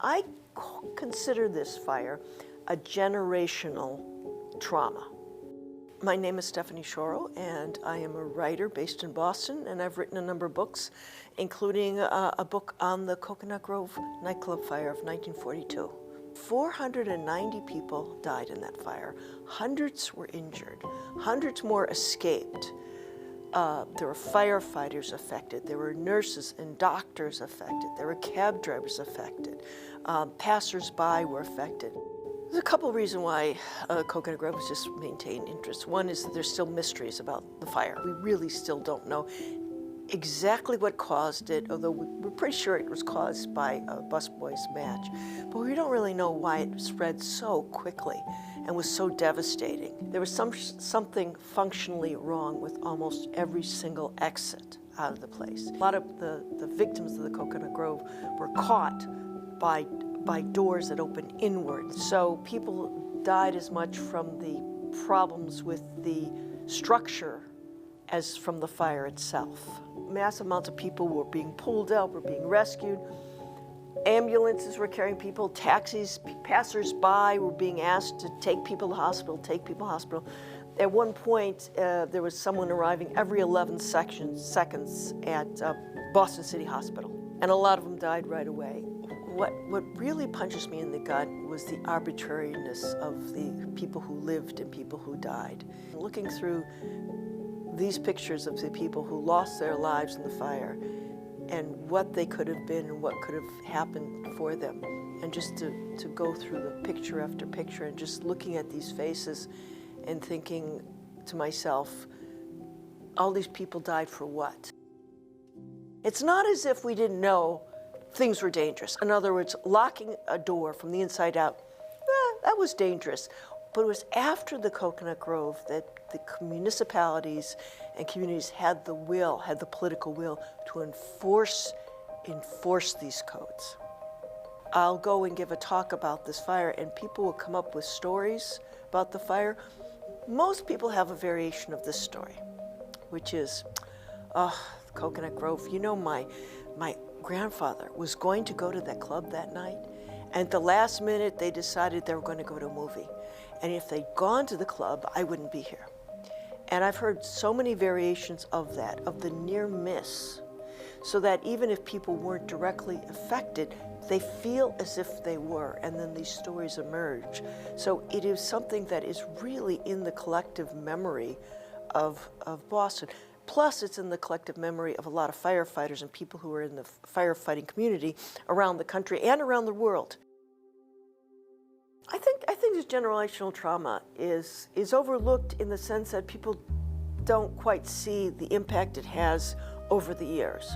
I consider this fire a generational trauma. My name is Stephanie Shoro, and I am a writer based in Boston, and I've written a number of books, including a book on the Coconut Grove nightclub fire of 1942. 490 people died in that fire. Hundreds were injured. Hundreds more escaped. There were firefighters affected. There were nurses and doctors affected. There were cab drivers affected. Passers-by were affected. There's a couple of reasons why Coconut Grove has just maintained interest. One is that there's still mysteries about the fire. We really still don't know exactly what caused it, although we're pretty sure it was caused by a busboys match. But we don't really know why it spread so quickly and was so devastating. There was something functionally wrong with almost every single exit out of the place. A lot of the victims of the Coconut Grove were caught by doors that opened inward. So people died as much from the problems with the structure as from the fire itself. Massive amounts of people were being pulled out, were being rescued. Ambulances were carrying people, taxis, passers-by were being asked to take people to hospital, At one point, there was someone arriving every 11 seconds at Boston City Hospital, and a lot of them died right away. What really punches me in the gut was the arbitrariness of the people who lived and people who died. Looking through these pictures of the people who lost their lives in the fire and what they could have been and what could have happened for them, and just to go through the picture after picture and just looking at these faces and thinking to myself, all these people died for what? It's not as if we didn't know things were dangerous. In other words, locking a door from the inside out, that was dangerous. But it was after the Coconut Grove that the municipalities and communities had the political will to enforce these codes. I'll go and give a talk about this fire, and people will come up with stories about the fire. Most people have a variation of this story, which is, Coconut Grove, you know, my grandfather was going to go to that club that night, and at the last minute they decided they were going to go to a movie. And if they'd gone to the club, I wouldn't be here. And I've heard so many variations of that, of the near miss, so that even if people weren't directly affected, they feel as if they were, and then these stories emerge. So it is something that is really in the collective memory of Boston. Plus, it's in the collective memory of a lot of firefighters and people who are in the firefighting community around the country and around the world. I think this generational trauma is overlooked in the sense that people don't quite see the impact it has over the years.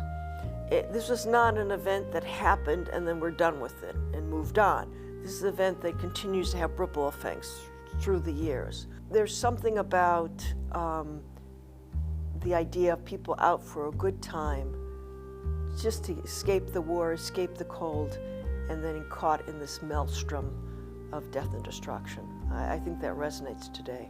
This was not an event that happened and then we're done with it and moved on. This is an event that continues to have ripple effects through the years. There's something about the idea of people out for a good time, just to escape the war, escape the cold, and then caught in this maelstrom of death and destruction. I think that resonates today.